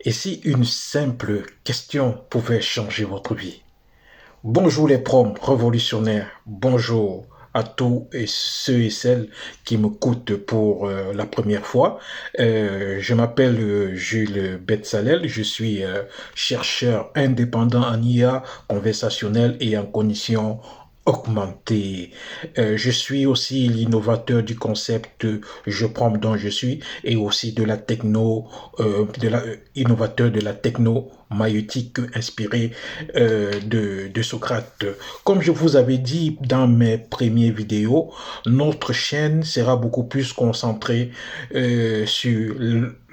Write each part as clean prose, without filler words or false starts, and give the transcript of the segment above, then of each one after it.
Et si une simple question pouvait changer votre vie? Bonjour les prompts révolutionnaires, bonjour à tous et ceux et celles qui m'écoutent pour la première fois. Je m'appelle Jules Betsalel, je suis chercheur indépendant en IA conversationnelle et en cognition augmentée. Je suis aussi l'innovateur du concept Je prompt dont je suis et aussi de la techno, innovateur de la techno maïeutique inspirée de Socrate. Comme je vous avais dit dans mes premières vidéos, notre chaîne sera beaucoup plus concentrée sur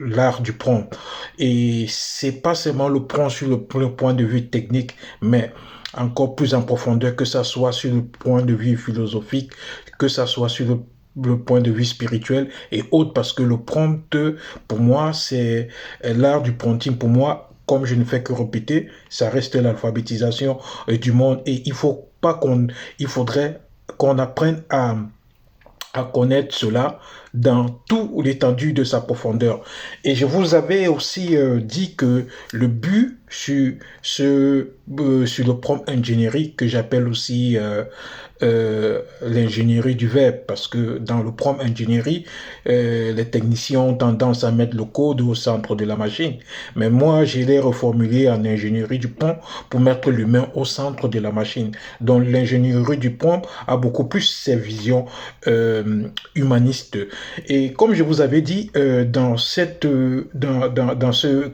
l'art du prompt. Et c'est pas seulement le prompt sur le point de vue technique, mais encore plus en profondeur, que ça soit sur le point de vue philosophique, que ça soit sur le point de vue spirituel et autres, parce que le prompt, pour moi, c'est l'art du prompting. Pour moi, comme je ne fais que répéter, ça reste l'alphabétisation du monde et il faudrait qu'on apprenne à connaître cela dans tout l'étendue de sa profondeur. Et je vous avais aussi dit que le but sur le prompt ingénierie, que j'appelle aussi l'ingénierie du verbe, parce que dans le prompt ingénierie, les techniciens ont tendance à mettre le code au centre de la machine. Mais moi, je l'ai reformulé en ingénierie du prompt pour mettre l'humain au centre de la machine. Donc l'ingénierie du prompt a beaucoup plus ses visions humanistes. Et comme je vous avais dit, dans ce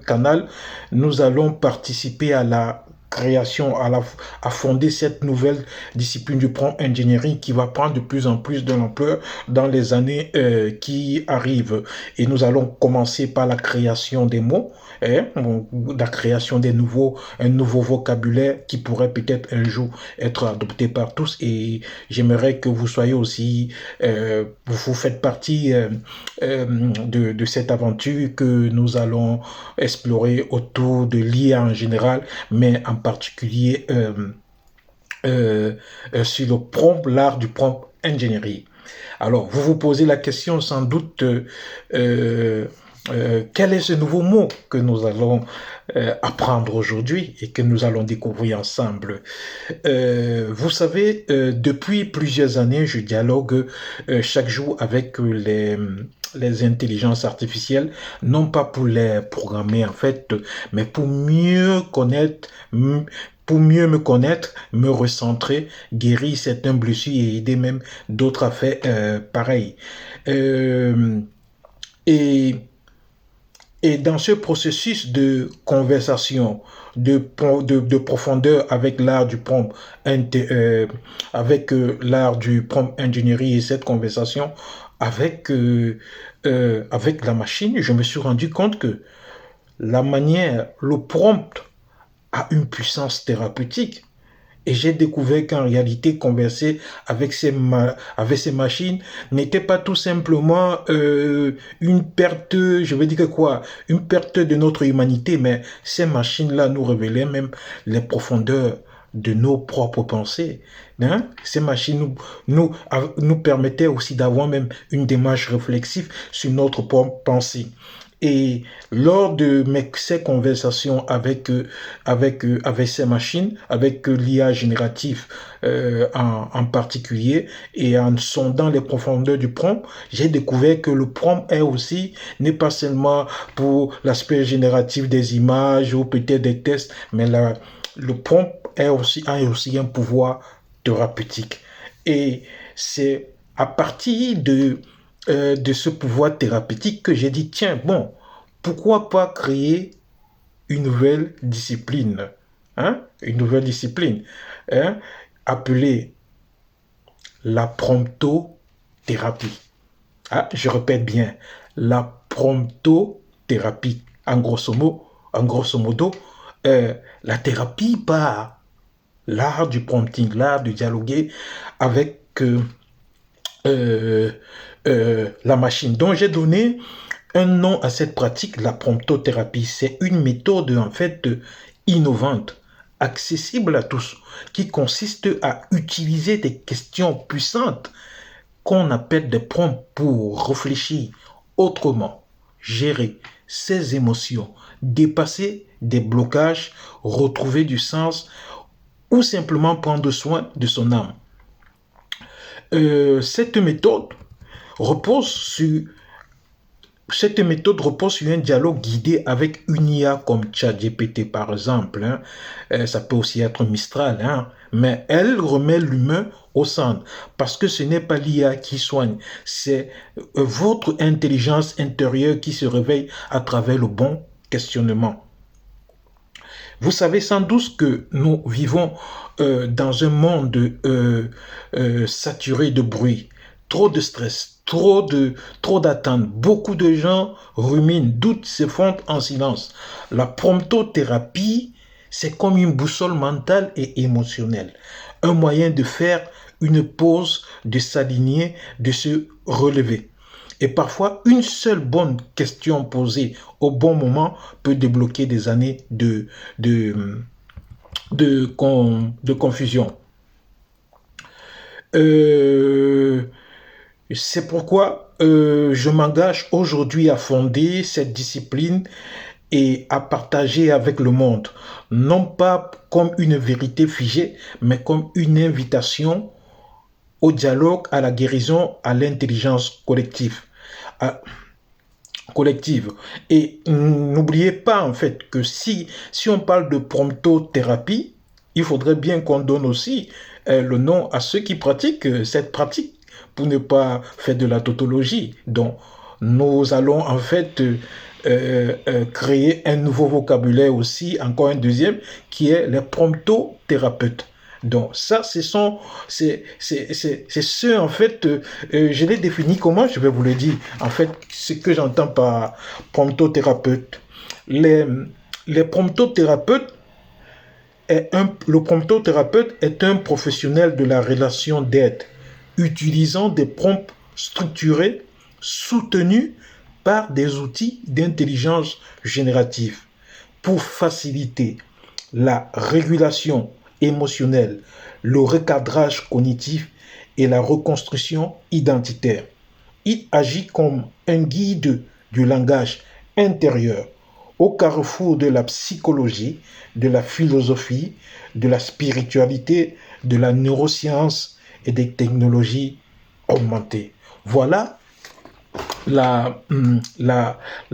canal, nous allons participer à la création, à fonder cette nouvelle discipline du prompt engineering qui va prendre de plus en plus de l'ampleur dans les années qui arrivent. Et nous allons commencer par la création des mots, la création un nouveau vocabulaire qui pourrait peut-être un jour être adopté par tous. Et j'aimerais que vous soyez aussi, vous faites partie de cette aventure que nous allons explorer autour de l'IA en général, mais en particulier sur le prompt, l'art du prompt engineering. Alors, vous vous posez la question sans doute, quel est ce nouveau mot que nous allons apprendre aujourd'hui et que nous allons découvrir ensemble? Vous savez, depuis plusieurs années, je dialogue chaque jour avec les intelligences artificielles, non pas pour les programmer en fait, mais pour mieux me connaître, me recentrer, guérir certaines blessures et aider même d'autres à faire pareil. Euh, et et dans ce processus de conversation, de profondeur avec l'art du prompt, avec l'art du prompt ingénierie et cette conversation avec la machine, je me suis rendu compte que le prompt a une puissance thérapeutique. Et j'ai découvert qu'en réalité, converser avec ces machines n'était pas tout simplement une perte, je veux dire que quoi, une perte de notre humanité, mais ces machines-là nous révélaient même les profondeurs de nos propres pensées. Hein? Ces machines nous permettaient aussi d'avoir même une démarche réflexive sur notre propre pensée. Et lors de ces conversations avec ces machines, avec l'IA générative en particulier, et en sondant les profondeurs du prompt, j'ai découvert que le prompt n'est pas seulement pour l'aspect génératif des images ou peut-être des tests, mais le prompt a aussi un pouvoir thérapeutique. Et c'est à partir de ce pouvoir thérapeutique que j'ai dit, tiens, bon, pourquoi pas créer une nouvelle discipline, hein, une nouvelle discipline, hein, appelée la promptothérapie. Ah, je répète bien, la promptothérapie. En grosso modo, la thérapie par l'art du prompting, l'art de dialoguer avec la machine. Donc j'ai donné un nom à cette pratique, la promptothérapie. C'est une méthode en fait innovante, accessible à tous, qui consiste à utiliser des questions puissantes qu'on appelle des prompts pour réfléchir autrement, gérer ses émotions, dépasser des blocages, retrouver du sens ou simplement prendre soin de son âme. Cette méthode repose sur un dialogue guidé avec une IA comme ChatGPT par exemple. Ça peut aussi être Mistral, mais elle remet l'humain au centre parce que ce n'est pas l'IA qui soigne, c'est votre intelligence intérieure qui se réveille à travers le bon questionnement. Vous savez sans doute que nous vivons dans un monde saturé de bruit, trop de stress, trop d'attentes. Beaucoup de gens ruminent, doutent, se fondent en silence. La promptothérapie, c'est comme une boussole mentale et émotionnelle. Un moyen de faire une pause, de s'aligner, de se relever. Et parfois, une seule bonne question posée au bon moment peut débloquer des années de confusion. C'est pourquoi je m'engage aujourd'hui à fonder cette discipline et à partager avec le monde, non pas comme une vérité figée, mais comme une invitation au dialogue, à la guérison, à l'intelligence collective. Et n'oubliez pas en fait que si on parle de promptothérapie, il faudrait bien qu'on donne aussi le nom à ceux qui pratiquent cette pratique pour ne pas faire de la tautologie. Donc nous allons en fait créer un nouveau vocabulaire aussi, encore un deuxième, qui est les promptothérapeutes. Donc ça, c'est ce en fait, je l'ai défini comment, je vais vous le dire. En fait, ce que j'entends par promptothérapeute. Les promptothérapeutes le promptothérapeute est un professionnel de la relation d'aide, utilisant des prompts structurés, soutenus par des outils d'intelligence générative pour faciliter la régulation émotionnelle, le recadrage cognitif et la reconstruction identitaire. Il agit comme un guide du langage intérieur au carrefour de la psychologie, de la philosophie, de la spiritualité, de la neuroscience et des technologies augmentées. Voilà la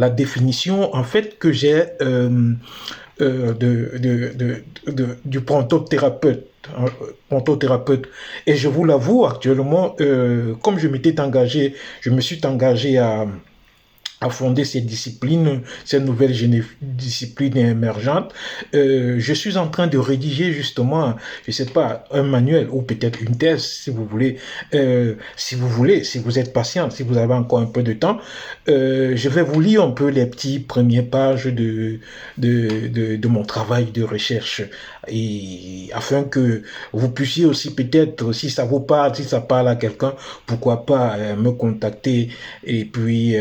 définition en fait que j'ai du promptothérapeute. Et je vous l'avoue actuellement, comme je me suis engagé à fonder ces disciplines, ces nouvelles disciplines émergentes. Je suis en train de rédiger justement, je sais pas, un manuel ou peut-être une thèse, si vous voulez, si vous êtes patient, si vous avez encore un peu de temps. Je vais vous lire un peu les petits premières pages de mon travail de recherche et afin que vous puissiez aussi peut-être, si ça vous parle, si ça parle à quelqu'un, pourquoi pas me contacter et puis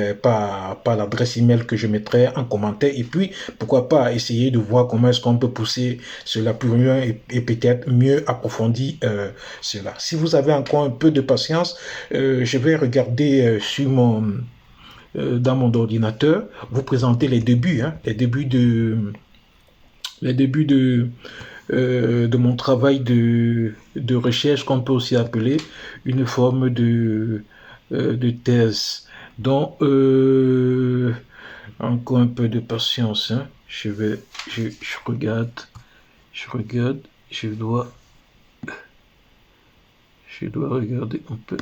par l'adresse email que je mettrai en commentaire et puis pourquoi pas essayer de voir comment est-ce qu'on peut pousser cela plus loin et peut-être mieux approfondir cela. Si vous avez encore un peu de patience, je vais regarder dans mon ordinateur, vous présenter les débuts de mon travail de recherche qu'on peut aussi appeler une forme de thèse. Donc, encore un peu de patience. Je regarde, je dois regarder un peu.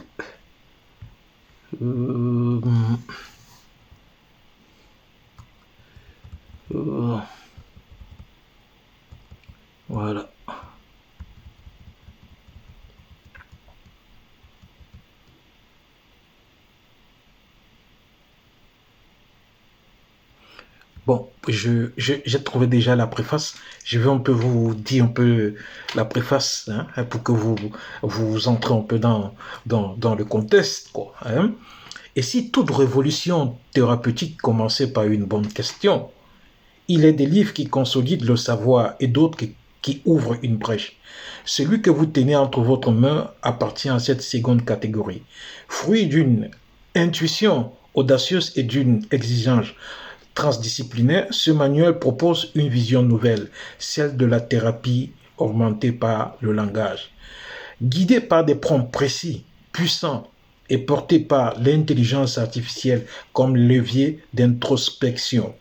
Voilà. Bon, j'ai trouvé déjà la préface. Je vais un peu vous dire un peu la préface pour que vous entrez un peu dans le contexte, quoi. Et si toute révolution thérapeutique commençait par une bonne question, il est des livres qui consolident le savoir et d'autres qui ouvrent une brèche. Celui que vous tenez entre votre main appartient à cette seconde catégorie. Fruit d'une intuition audacieuse et d'une exigence transdisciplinaire, ce manuel propose une vision nouvelle, celle de la thérapie augmentée par le langage. Guidé par des prompts précis, puissants et porté par l'intelligence artificielle comme levier d'introspection.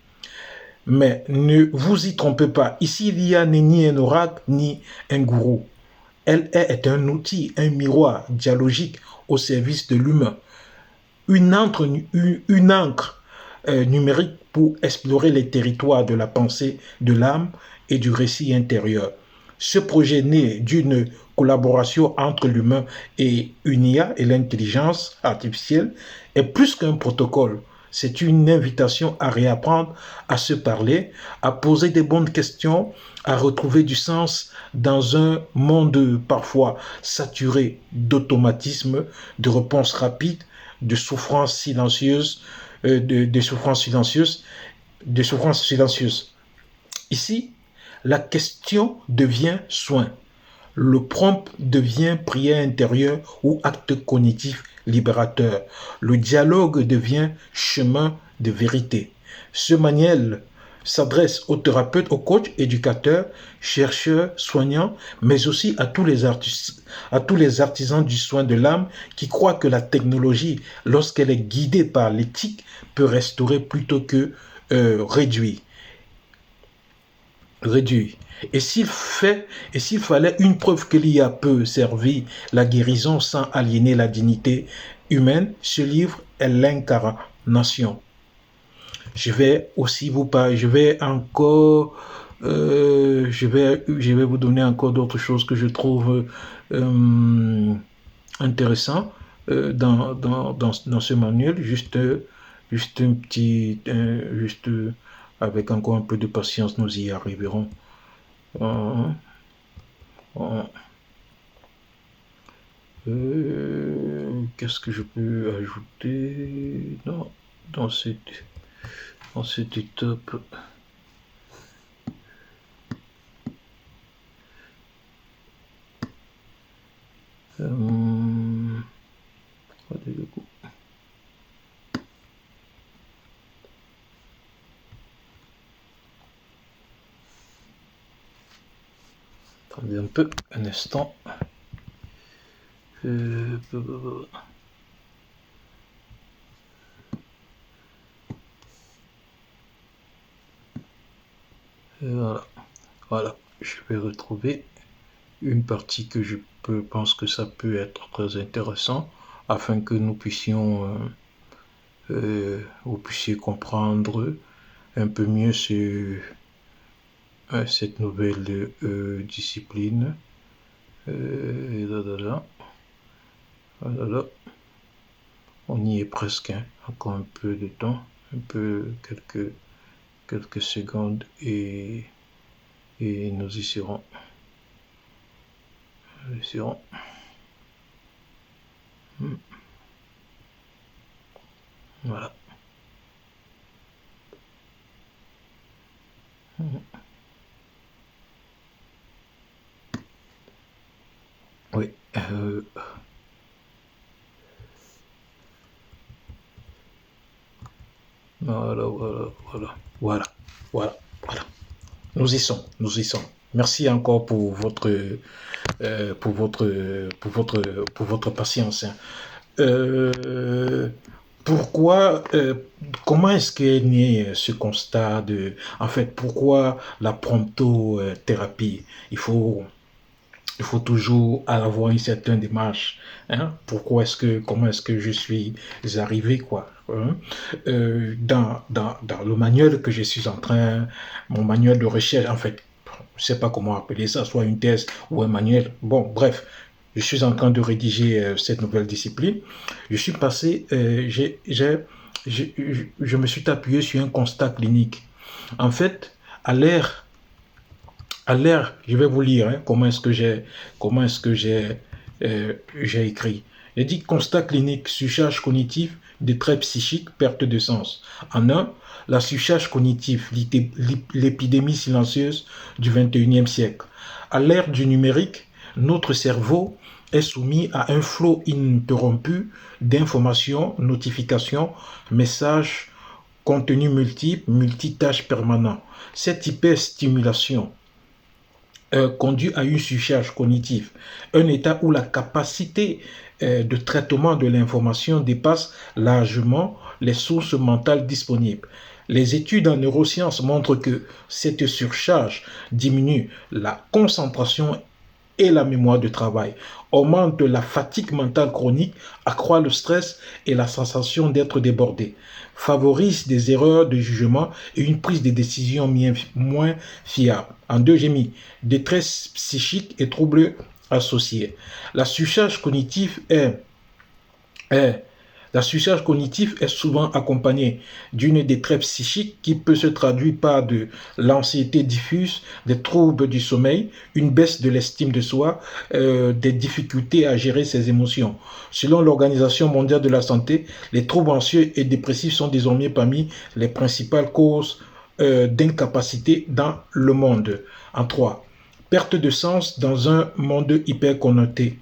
Mais ne vous y trompez pas, ici il n'y a ni un oracle ni un gourou. Elle est un outil, un miroir dialogique au service de l'humain. Une encre numérique pour explorer les territoires de la pensée, de l'âme et du récit intérieur. Ce projet né d'une collaboration entre l'humain et une IA et l'intelligence artificielle est plus qu'un protocole. C'est une invitation à réapprendre à se parler, à poser des bonnes questions, à retrouver du sens dans un monde parfois saturé d'automatisme, de réponses rapides, de souffrances silencieuses, de souffrances silencieuses, de souffrances silencieuses. Ici, la question devient soin. Le prompt devient prière intérieure ou acte cognitif libérateur. Le dialogue devient chemin de vérité. Ce manuel s'adresse aux thérapeutes, aux coachs, éducateurs, chercheurs, soignants, mais aussi à tous les artistes, à tous les artisans du soin de l'âme qui croient que la technologie, lorsqu'elle est guidée par l'éthique, peut restaurer plutôt que réduire. Et s'il fallait une preuve que l'IA peut servir la guérison sans aliéner la dignité humaine, ce livre est l'incarnation. Je vais aussi vous parler, je vais vous donner encore d'autres choses que je trouve intéressantes dans ce manuel, juste avec encore un peu de patience, nous y arriverons. Qu'est-ce que je peux ajouter dans cette étape? Attendez un peu, un instant. Voilà, je vais retrouver une partie que pense que ça peut être très intéressant afin que nous puissions vous puissiez comprendre un peu mieux cette nouvelle discipline. Voilà. On y est presque, hein. Encore un peu de temps, quelques secondes et nous y serons. Voilà. Oui. Voilà. Nous y sommes. Merci encore pour votre patience. Comment est-ce qu'est né ce constat pourquoi la promptothérapie? Il faut toujours avoir une certaine démarche. Hein? Comment est-ce que je suis arrivé, quoi? Hein? Dans le manuel que je suis mon manuel de recherche, je ne sais pas comment appeler ça, soit une thèse ou un manuel. Bon, bref, je suis en train de rédiger cette nouvelle discipline. Je suis passé, je me suis appuyé sur un constat clinique. En fait, à l'ère, je vais vous lire comment est-ce que j'ai écrit. J'ai dit constat clinique, surcharge cognitive, détresse psychique, perte de sens. En un, la surcharge cognitive, l'épidémie silencieuse du 21e siècle. À l'ère du numérique, notre cerveau est soumis à un flot ininterrompu d'informations, notifications, messages contenu multiple, multitâche permanent. Cette hyperstimulation conduit à une surcharge cognitive, un état où la capacité de traitement de l'information dépasse largement les sources mentales disponibles. Les études en neurosciences montrent que cette surcharge diminue la concentration et la mémoire de travail, augmente la fatigue mentale chronique, accroît le stress et la sensation d'être débordé, favorise des erreurs de jugement et une prise de décision moins fiable. En deux, j'ai mis détresse psychique et troubles associés. La surcharge cognitive est souvent accompagnée d'une détresse psychique qui peut se traduire par de l'anxiété diffuse, des troubles du sommeil, une baisse de l'estime de soi, des difficultés à gérer ses émotions. Selon l'Organisation mondiale de la santé, les troubles anxieux et dépressifs sont désormais parmi les principales causes d'incapacité dans le monde. En 3, perte de sens dans un monde hyper connoté.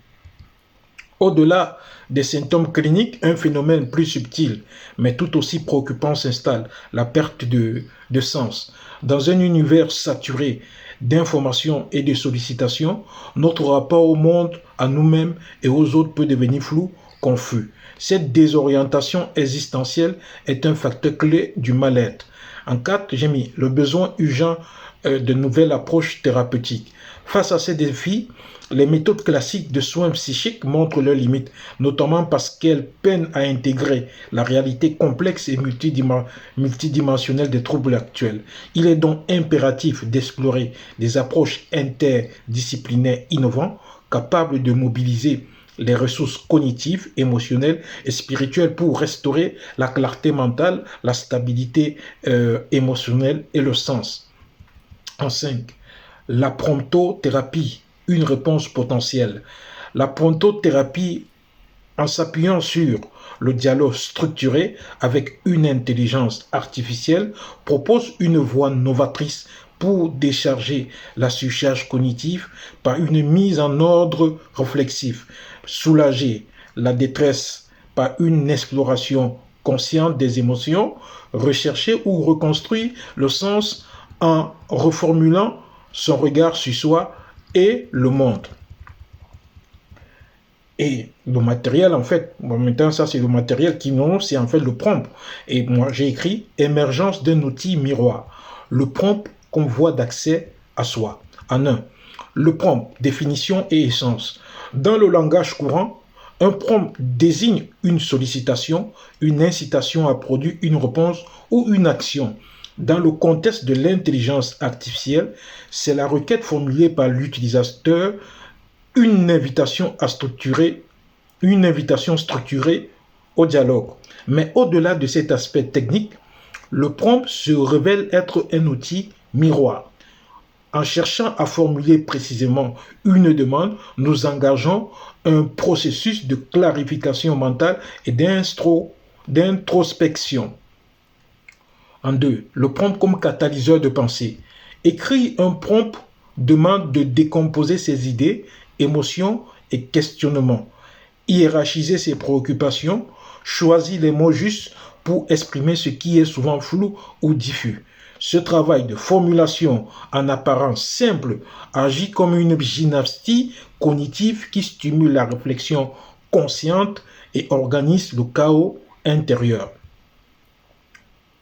Au-delà des symptômes cliniques, un phénomène plus subtil, mais tout aussi préoccupant s'installe, la perte de sens. Dans un univers saturé d'informations et de sollicitations, notre rapport au monde, à nous-mêmes et aux autres peut devenir flou, confus. Cette désorientation existentielle est un facteur clé du mal-être. En 4, j'ai mis le besoin urgent de nouvelles approches thérapeutiques. Face à ces défis, les méthodes classiques de soins psychiques montrent leurs limites, notamment parce qu'elles peinent à intégrer la réalité complexe et multidimensionnelle des troubles actuels. Il est donc impératif d'explorer des approches interdisciplinaires innovantes, capables de mobiliser les ressources cognitives, émotionnelles et spirituelles pour restaurer la clarté mentale, la stabilité émotionnelle et le sens. En 5, la promptothérapie, une réponse potentielle. La promptothérapie, en s'appuyant sur le dialogue structuré avec une intelligence artificielle, propose une voie novatrice pour décharger la surcharge cognitive par une mise en ordre réflexif, soulager la détresse par une exploration consciente des émotions, rechercher ou reconstruire le sens en reformulant son regard sur soi et le monde. Et le matériel, en fait, maintenant ça c'est le matériel qui non, c'est en fait le prompt. Et moi j'ai écrit émergence d'un outil miroir. Le prompt comme voie d'accès à soi. En un, le prompt, définition et essence. Dans le langage courant, un prompt désigne une sollicitation, une incitation à produire une réponse ou une action. Dans le contexte de l'intelligence artificielle, c'est la requête formulée par l'utilisateur, une invitation structurée au dialogue. Mais au-delà de cet aspect technique, le prompt se révèle être un outil miroir. En cherchant à formuler précisément une demande, nous engageons un processus de clarification mentale et d'introspection. En 2, le prompt comme catalyseur de pensée. Écrire un prompt demande de décomposer ses idées, émotions et questionnements, hiérarchiser ses préoccupations, choisir les mots justes pour exprimer ce qui est souvent flou ou diffus. Ce travail de formulation en apparence simple agit comme une gymnastique cognitive qui stimule la réflexion consciente et organise le chaos intérieur.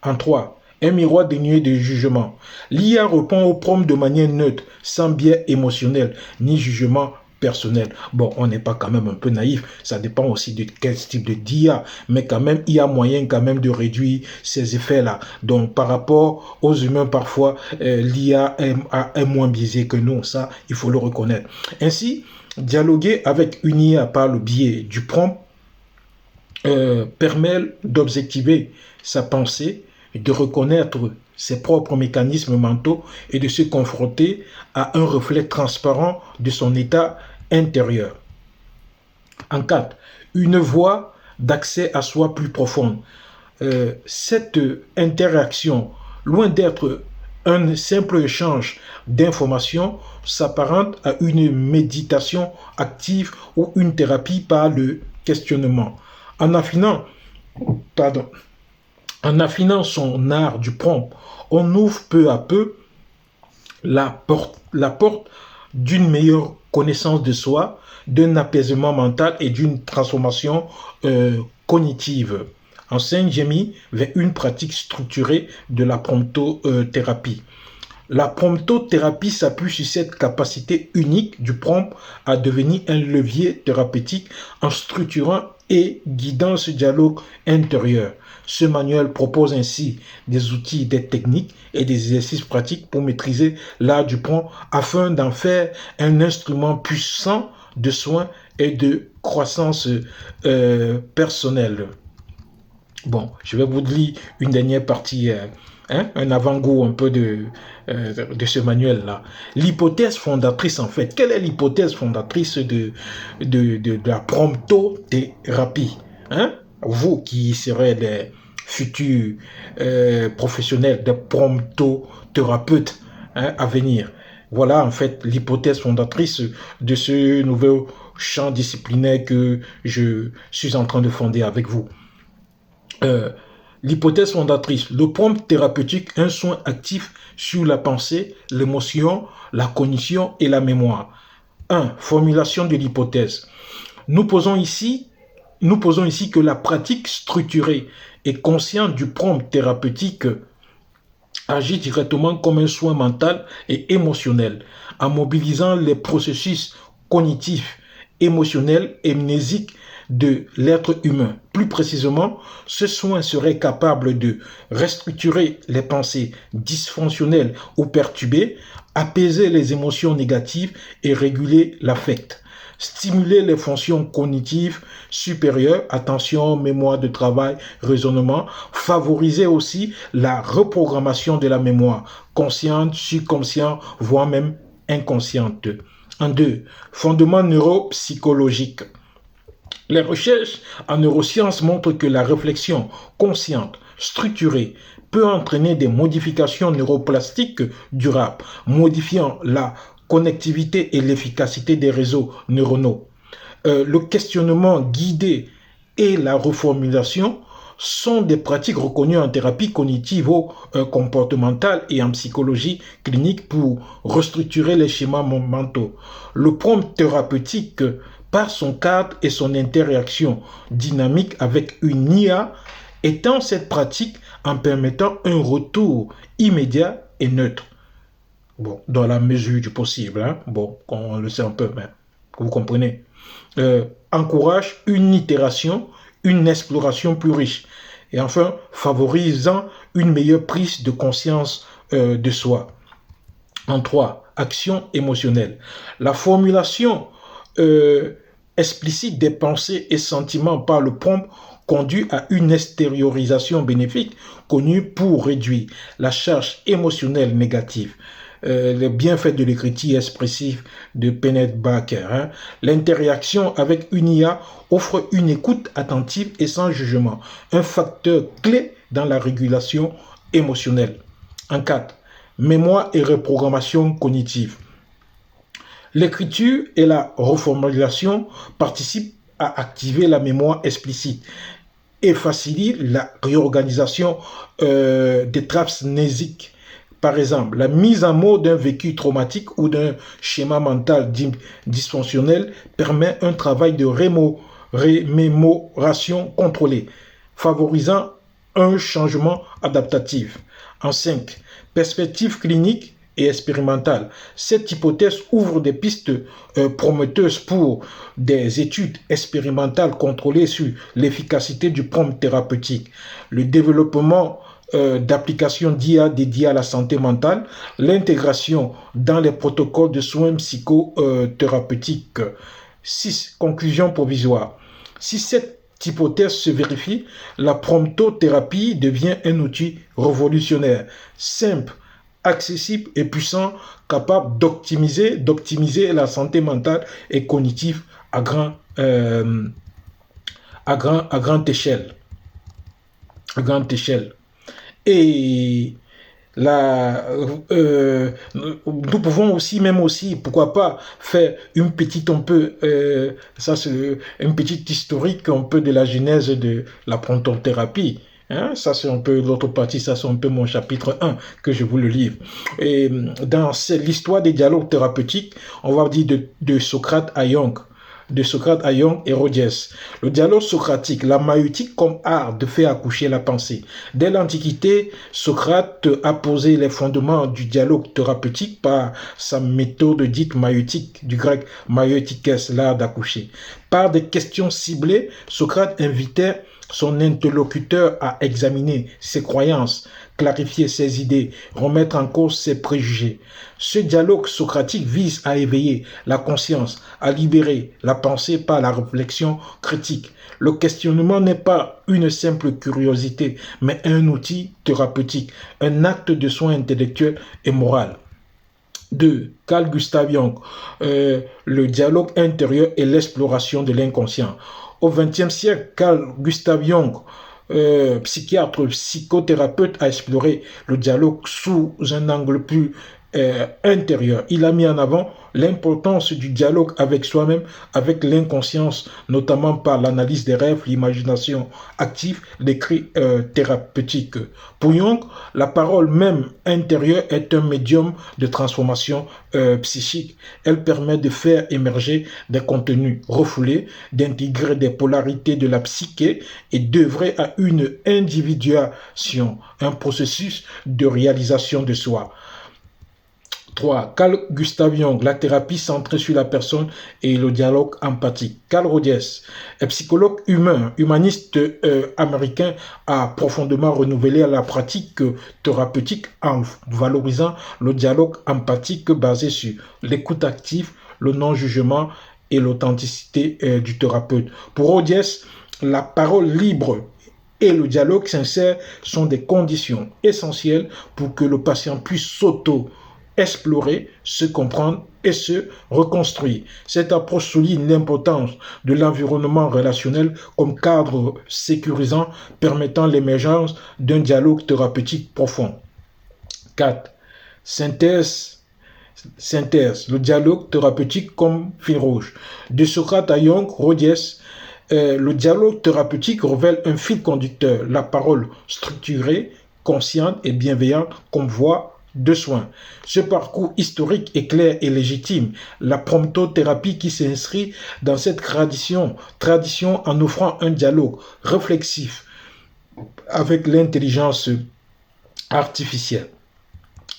En 3, un miroir dénué de jugement. L'IA répond au prompt de manière neutre, sans biais émotionnel, ni jugement personnel. Bon, on n'est pas quand même un peu naïf, ça dépend aussi de quel type d'IA, mais quand même, il y a moyen quand même de réduire ces effets-là. Donc, par rapport aux humains, parfois, l'IA est moins biaisée que nous, ça, il faut le reconnaître. Ainsi, dialoguer avec une IA par le biais du prompt permet d'objectiver sa pensée, de reconnaître ses propres mécanismes mentaux et de se confronter à un reflet transparent de son état intérieur. En 4, une voie d'accès à soi plus profonde. Cette interaction, loin d'être un simple échange d'informations, s'apparente à une méditation active ou une thérapie par le questionnement. En affinant En affinant son art du prompt, on ouvre peu à peu la porte d'une meilleure connaissance de soi, d'un apaisement mental et d'une transformation cognitive. Enseigne Jamie vers une pratique structurée de la promptothérapie. La promptothérapie s'appuie sur cette capacité unique du prompt à devenir un levier thérapeutique en structurant et guidant ce dialogue intérieur. Ce manuel propose ainsi des outils, des techniques et des exercices pratiques pour maîtriser l'art du prompt afin d'en faire un instrument puissant de soins et de croissance personnelle. Bon, je vais vous lire une dernière partie, un avant-goût un peu de ce manuel-là. L'hypothèse fondatrice, en fait, quelle est l'hypothèse fondatrice de la promptothérapie, hein? Vous qui serez des futurs professionnels, des promptothérapeutes, hein, à venir. Voilà, en fait, l'hypothèse fondatrice de ce nouveau champ disciplinaire que je suis en train de fonder avec vous. L'hypothèse fondatrice, le prompt thérapeutique, un soin actif sur la pensée, l'émotion, la cognition et la mémoire. 1. Formulation de l'hypothèse. Nous posons ici que la pratique structurée et consciente du prompt thérapeutique agit directement comme un soin mental et émotionnel, en mobilisant les processus cognitifs, émotionnels et mnésiques de l'être humain. Plus précisément, ce soin serait capable de restructurer les pensées dysfonctionnelles ou perturbées, apaiser les émotions négatives et réguler l'affect. Stimuler les fonctions cognitives supérieures, attention, mémoire de travail, raisonnement, favoriser aussi la reprogrammation de la mémoire, consciente, subconsciente, voire même inconsciente. En 2, fondement neuropsychologique. Les recherches en neurosciences montrent que la réflexion consciente, structurée, peut entraîner des modifications neuroplastiques durables, modifiant la connectivité et l'efficacité des réseaux neuronaux. Le questionnement guidé et la reformulation sont des pratiques reconnues en thérapie cognitivo-comportementale et en psychologie clinique pour restructurer les schémas mentaux. Le prompt thérapeutique, par son cadre et son interaction dynamique avec une IA, étend cette pratique en permettant un retour immédiat et neutre. Bon, dans la mesure du possible, hein? Bon, on le sait un peu, mais vous comprenez. Encourage une itération, une exploration plus riche. Et enfin, favorisant une meilleure prise de conscience de soi. En 3, action émotionnelle. La formulation explicite des pensées et sentiments par le prompt conduit à une extériorisation bénéfique connue pour réduire la charge émotionnelle négative. Les bienfaits de l'écriture expressive de Kenneth Barker. Hein. L'interaction avec une IA offre une écoute attentive et sans jugement, un facteur clé dans la régulation émotionnelle. En 4, mémoire et reprogrammation cognitive. L'écriture et la reformulation participent à activer la mémoire explicite et facilitent la réorganisation des traces mnésiques. Par exemple, la mise en mots d'un vécu traumatique ou d'un schéma mental dysfonctionnel permet un travail de remémoration contrôlée, favorisant un changement adaptatif. En 5, perspective clinique et expérimentale. Cette hypothèse ouvre des pistes prometteuses pour des études expérimentales contrôlées sur l'efficacité du prompt thérapeutique, le développement d'applications d'IA dédiées à la santé mentale, l'intégration dans les protocoles de soins psychothérapeutiques. 6. Conclusion provisoire. Si cette hypothèse se vérifie, la promptothérapie devient un outil révolutionnaire, simple, accessible et puissant, capable d'optimiser la santé mentale et cognitive à grande échelle. À grande échelle. Et nous pouvons aussi, pourquoi pas, faire une petite, une petite historique un peu de la genèse de la promptothérapie. Hein, ça, c'est un peu l'autre partie, ça, c'est un peu mon chapitre 1 que je vous le livre. Et dans l'histoire des dialogues thérapeutiques, on va dire de Socrate à Jung. De Socrate à Jung et Rogers. Le dialogue socratique, la maïeutique comme art de faire accoucher la pensée. Dès l'Antiquité, Socrate a posé les fondements du dialogue thérapeutique par sa méthode dite maïeutique, du grec maïeutikes, l'art d'accoucher. Par des questions ciblées, Socrate invitait son interlocuteur à examiner ses croyances, clarifier ses idées, remettre en cause ses préjugés. Ce dialogue socratique vise à éveiller la conscience, à libérer la pensée par la réflexion critique. Le questionnement n'est pas une simple curiosité, mais un outil thérapeutique, un acte de soin intellectuel et moral. 2. Carl Gustav Jung, le dialogue intérieur et l'exploration de l'inconscient. Au XXe siècle, Carl Gustav Jung, psychiatre, psychothérapeute, a exploré le dialogue sous un angle plus intérieur. Il a mis en avant l'importance du dialogue avec soi-même, avec l'inconscience, notamment par l'analyse des rêves, l'imagination active, l'écrit thérapeutique. Pour Jung, la parole même intérieure est un médium de transformation psychique. Elle permet de faire émerger des contenus refoulés, d'intégrer des polarités de la psyché et d'œuvrer à une individuation, un processus de réalisation de soi. 3. Carl Gustav Jung, la thérapie centrée sur la personne et le dialogue empathique. Carl Rogers, un psychologue humaniste américain, a profondément renouvelé la pratique thérapeutique en valorisant le dialogue empathique basé sur l'écoute active, le non-jugement et l'authenticité du thérapeute. Pour Rogers, la parole libre et le dialogue sincère sont des conditions essentielles pour que le patient puisse explorer, se comprendre et se reconstruire. Cette approche souligne l'importance de l'environnement relationnel comme cadre sécurisant permettant l'émergence d'un dialogue thérapeutique profond. 4. Synthèse, le dialogue thérapeutique comme fil rouge. De Socrate à Jung, Rogers, le dialogue thérapeutique révèle un fil conducteur, la parole structurée, consciente et bienveillante comme voie de soins. Ce parcours historique est clair et légitime. La promptothérapie qui s'inscrit dans cette tradition en offrant un dialogue réflexif avec l'intelligence artificielle.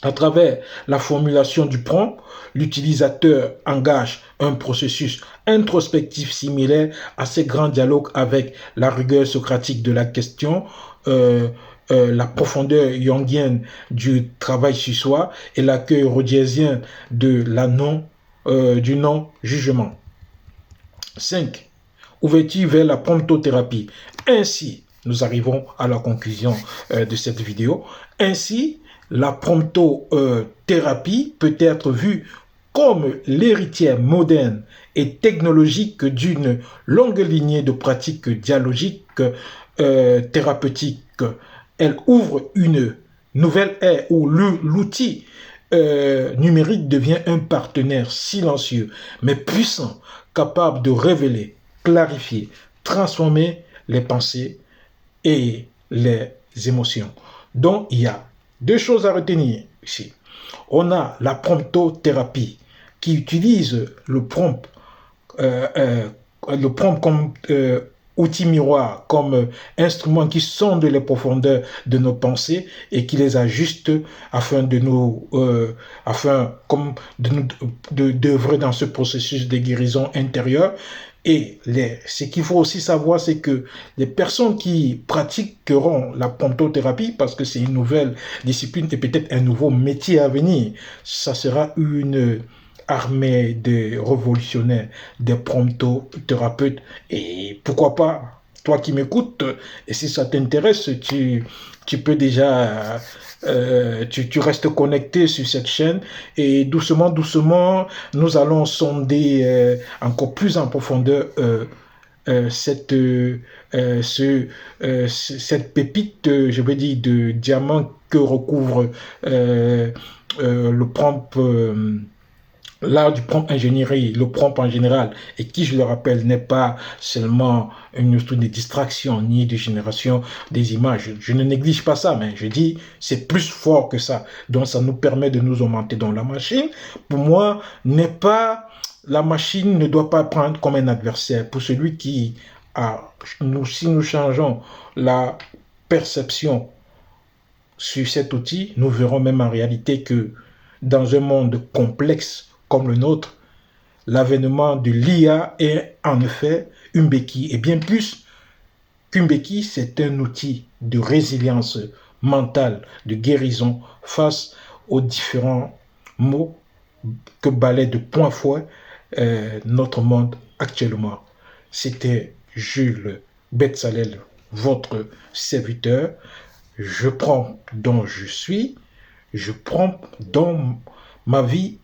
À travers la formulation du prompt, l'utilisateur engage un processus introspectif similaire à ces grands dialogues avec la rigueur socratique de la question, la profondeur jungienne du travail sur soi et l'accueil rogersien de du non-jugement. 5. Ouverture vers la promptothérapie. Ainsi, nous arrivons à la conclusion de cette vidéo. Ainsi, la promptothérapie peut être vue comme l'héritière moderne et technologique d'une longue lignée de pratiques dialogiques thérapeutiques. Elle ouvre une nouvelle ère où l'outil numérique devient un partenaire silencieux mais puissant, capable de révéler, clarifier, transformer les pensées et les émotions. Donc, il y a deux choses à retenir ici. On a la promptothérapie qui utilise le prompt comme outil miroir, comme instrument qui sonde les profondeurs de nos pensées et qui les ajuste afin d'œuvrer dans ce processus de guérison intérieure. Et ce qu'il faut aussi savoir, c'est que les personnes qui pratiqueront la promptothérapie, parce que c'est une nouvelle discipline et peut-être un nouveau métier à venir, ça sera une armée de révolutionnaires, des promptothérapeutes. Et pourquoi pas, toi qui m'écoutes, et si ça t'intéresse, tu peux déjà... tu restes connecté sur cette chaîne et doucement, nous allons sonder encore plus en profondeur cette pépite, je vais dire, de diamant que recouvre le prompt l'art du prompt ingénierie, le prompt en général, et qui, je le rappelle, n'est pas seulement une histoire de distraction ni de génération des images. Je ne néglige pas ça, mais je dis c'est plus fort que ça. Donc ça nous permet de nous augmenter. Donc la machine, pour moi, n'est pas... La machine ne doit pas prendre comme un adversaire. Pour celui qui a... si nous changeons la perception sur cet outil, nous verrons même en réalité que dans un monde complexe comme le nôtre, l'avènement de l'IA est en effet une béquille. Et bien plus qu'une béquille, c'est un outil de résilience mentale, de guérison face aux différents maux que balaie de point fouet notre monde actuellement. C'était Jules Betsalel, votre serviteur. Je prends dont je suis, je prends dont ma vie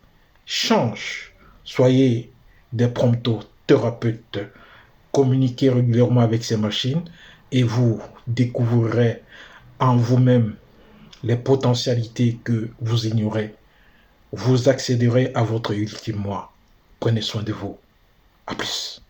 change. Soyez des promptothérapeutes. Communiquez régulièrement avec ces machines et vous découvrirez en vous-même les potentialités que vous ignorez. Vous accéderez à votre ultime moi. Prenez soin de vous. À plus.